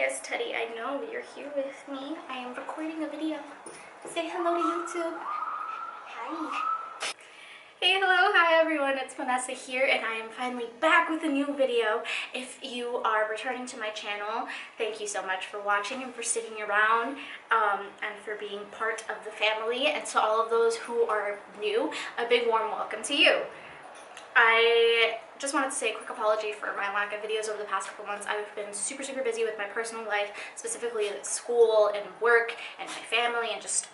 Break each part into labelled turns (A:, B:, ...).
A: Yes, Teddy, I know you're here with me. I am recording a video. Say hello to YouTube. Hi. Hey, hello, hi everyone, it's Vanessa here, and I am finally back with a new video. If you are returning to my channel, thank you so much for watching and for sticking around, and for being part of the family. And to all of those who are new, a big warm welcome to you. I just wanted to say a quick apology for my lack of videos over the past couple months. I've been super busy with my personal life, specifically at school and work and my family and just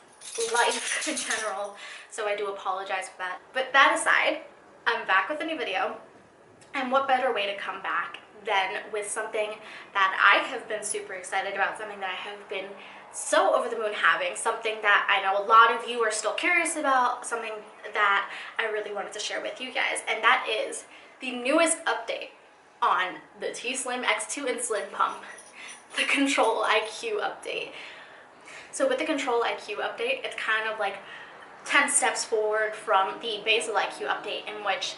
A: life in general, so I do apologize for that. But that aside, I'm back with a new video, and what better way to come back than with something that I have been super excited about, something that I have been so over the moon having, something that I know a lot of you are still curious about, something that I really wanted to share with you guys, and that is the newest update on the t:slim X2 insulin pump, the Control IQ update. So with the Control IQ update, it's kind of like 10 steps forward from the basal IQ update, in which,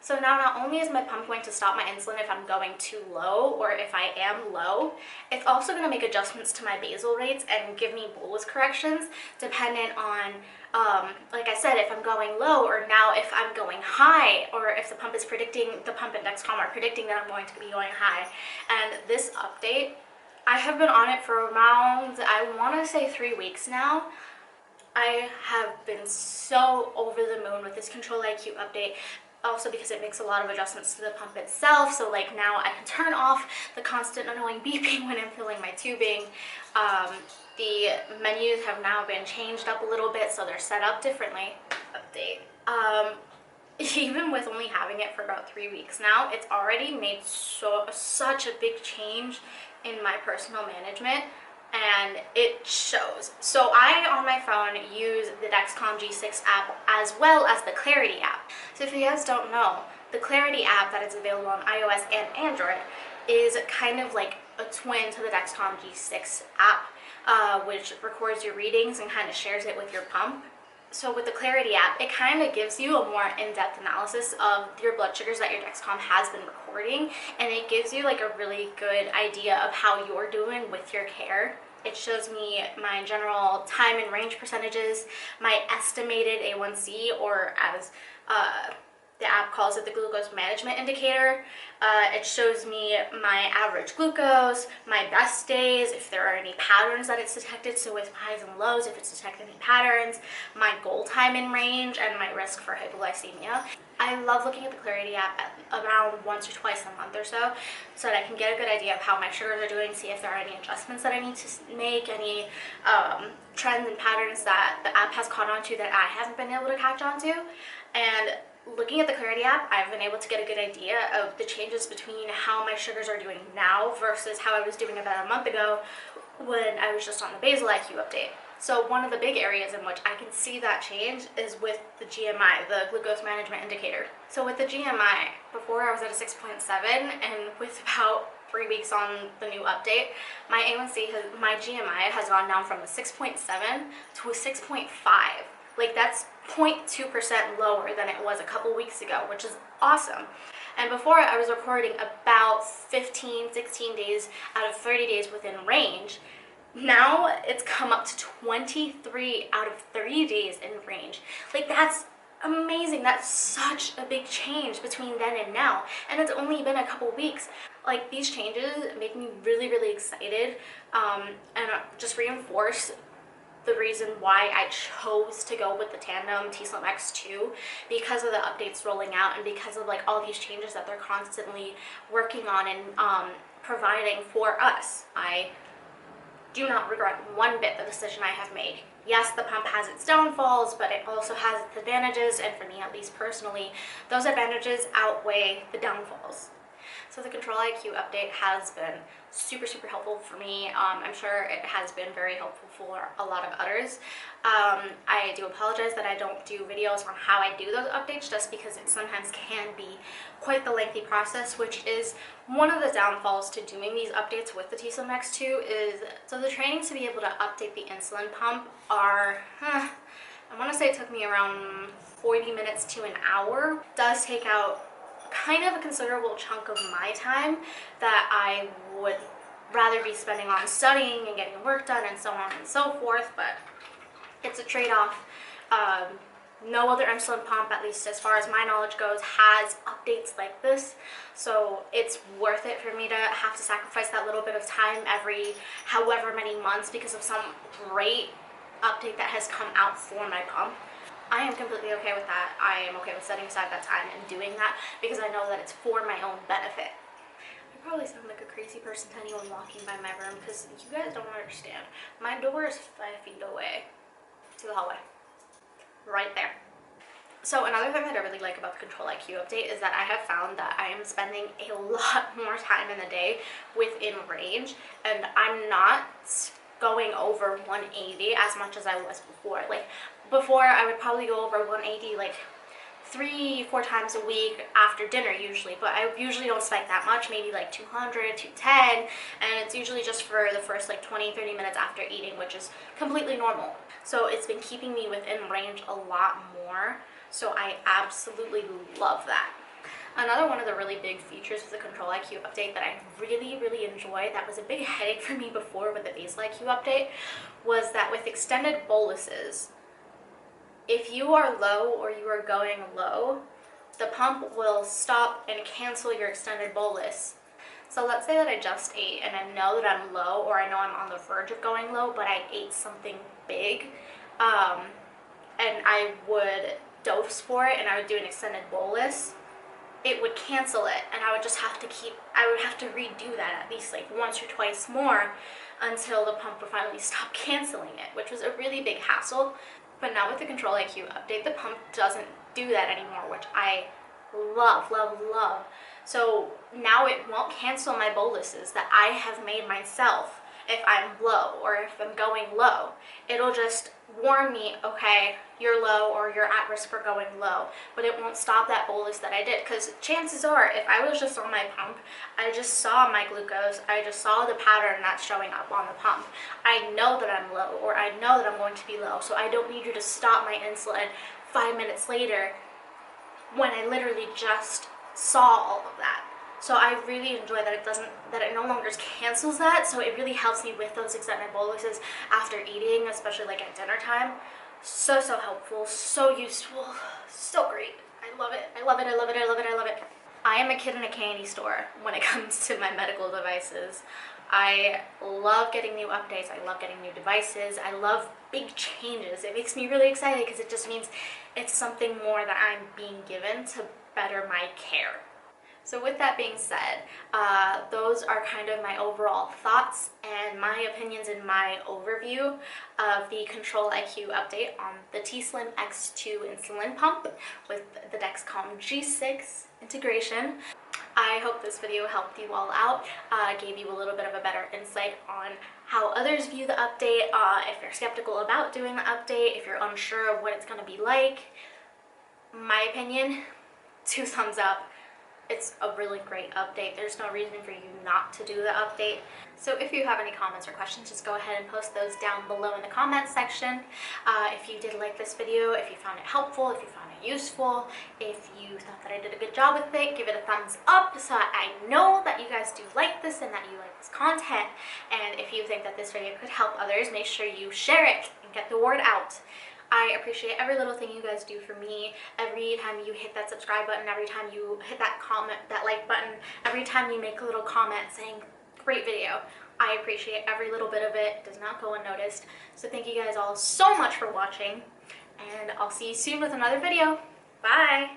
A: so now not only is my pump going to stop my insulin if I'm going too low or if I am low, it's also going to make adjustments to my basal rates and give me bolus corrections dependent on, like I said, if I'm going low, or now if I'm going high, or if the pump is predicting, the pump and Dexcom are predicting that I'm going to be going high. And this update, I have been on it for around, I want to say 3 weeks now. I have been so over the moon with this Control IQ update, also because it makes a lot of adjustments to the pump itself. So like now I can turn off the constant annoying beeping when I'm filling my tubing. The menus have now been changed up a little bit, so they're set up differently. Update. Even with only having it for about 3 weeks now, it's already made such a big change in my personal management, and it shows. So I, on my phone, use the Dexcom G6 app as well as the Clarity app. So if you guys don't know, the Clarity app that is available on iOS and Android is kind of like a twin to the Dexcom G6 app, which records your readings and kind of shares it with your pump. So with the Clarity app, it kind of gives you a more in-depth analysis of your blood sugars that your Dexcom has been recording, and it gives you like a really good idea of how you're doing with your care. It shows me my general time and range percentages, my estimated A1C, or as the app calls it, the glucose management indicator. It shows me my average glucose, my best days, if there are any patterns that it's detected, so with highs and lows, if it's detected any patterns, my goal time in range, and my risk for hypoglycemia. I love looking at the Clarity app around once or twice a month or so that I can get a good idea of how my sugars are doing, see if there are any adjustments that I need to make, any trends and patterns that the app has caught on to that I haven't been able to catch on to. And looking at the Clarity app, I've been able to get a good idea of the changes between how my sugars are doing now versus how I was doing about a month ago when I was just on the basal IQ update. So one of the big areas in which I can see that change is with the GMI, the glucose management indicator. So with the GMI, before I was at a 6.7, and with about 3 weeks on the new update, my A1C, my GMI has gone down from a 6.7 to a 6.5. Like that's 0.2% lower than it was a couple weeks ago, which is awesome. And before, I was recording about 15, 16 days out of 30 days within range. Now it's come up to 23 out of 30 days in range. Like that's amazing. That's such a big change between then and now. And it's only been a couple weeks. Like these changes make me really excited, and just reinforce the reason why I chose to go with the tandem t:slim X2, because of the updates rolling out and because of like all these changes that they're constantly working on and providing for us. I do not regret one bit the decision I have made. Yes, the pump has its downfalls, but it also has its advantages, and for me, at least personally, those advantages outweigh the downfalls. So the Control IQ update has been super helpful for me. I'm sure it has been very helpful for a lot of others. I do apologize that I don't do videos on how I do those updates, just because it sometimes can be quite the lengthy process, which is one of the downfalls to doing these updates with the t:slim X2 is, so the training to be able to update the insulin pump are, I want to say it took me around 40 minutes to an hour. It does take out kind of a considerable chunk of my time that I would rather be spending on studying and getting work done and so on and so forth, but it's a trade-off. No other insulin pump, at least as far as my knowledge goes, has updates like this, so it's worth it for me to have to sacrifice that little bit of time every however many months because of some great update that has come out for my pump. I am completely okay with that. I am okay with setting aside that time and doing that because I know that it's for my own benefit. I probably sound like a crazy person to anyone walking by my room because you guys don't understand. My door is 5 feet away to the hallway. Right there. So another thing that I really like about the Control IQ update is that I have found that I am spending a lot more time in the day within range, and I'm not going over 180 as much as I was before. Like before, I would probably go over 180 like 3-4 times a week after dinner usually, but I usually don't spike that much, maybe like 200, 210, and it's usually just for the first like 20-30 minutes after eating, which is completely normal. So it's been keeping me within range a lot more, so I absolutely love that. Another one of the really big features of the Control IQ update that I really enjoy, that was a big headache for me before with the Basal IQ update, was that with extended boluses, if you are low or you are going low, the pump will stop and cancel your extended bolus. So let's say that I just ate and I know that I'm low, or I know I'm on the verge of going low, but I ate something big, and I would dose for it and I would do an extended bolus, it would cancel it, and I would just have to redo that at least like once or twice more until the pump would finally stop canceling it, which was a really big hassle. But now with the Control IQ update, the pump doesn't do that anymore, which I love. So now it won't cancel my boluses that I have made myself if I'm low or if I'm going low. It'll just warn me, okay, you're low or you're at risk for going low, but it won't stop that bolus that I did, because chances are if I was just on my pump, I just saw my glucose, I just saw the pattern that's showing up on the pump. I know that I'm low, or I know that I'm going to be low, so I don't need you to stop my insulin 5 minutes later when I literally just saw all of that. So I really enjoy that it no longer cancels that, so it really helps me with those extended boluses after eating, especially like at dinner time. So helpful, so useful, so great. I love it. I am a kid in a candy store when it comes to my medical devices. I love getting new updates, I love getting new devices, I love big changes. It makes me really excited because it just means it's something more that I'm being given to better my care. So with that being said, those are kind of my overall thoughts and my opinions in my overview of the Control IQ update on the t:slim X2 insulin pump with the Dexcom G6 integration. I hope this video helped you all out, gave you a little bit of a better insight on how others view the update, if you're skeptical about doing the update, if you're unsure of what it's going to be like. My opinion, 2 thumbs up. It's a really great update. There's no reason for you not to do the update. So if you have any comments or questions, just go ahead and post those down below in the comments section. If you did like this video, if you found it helpful, if you found it useful, if you thought that I did a good job with it, give it a thumbs up so I know that you guys do like this and that you like this content. And if you think that this video could help others, make sure you share it and get the word out. I appreciate every little thing you guys do for me. Every time you hit that subscribe button, every time you hit that comment, that like button, every time you make a little comment saying, great video. I appreciate every little bit of it. It does not go unnoticed. So thank you guys all so much for watching, and I'll see you soon with another video. Bye!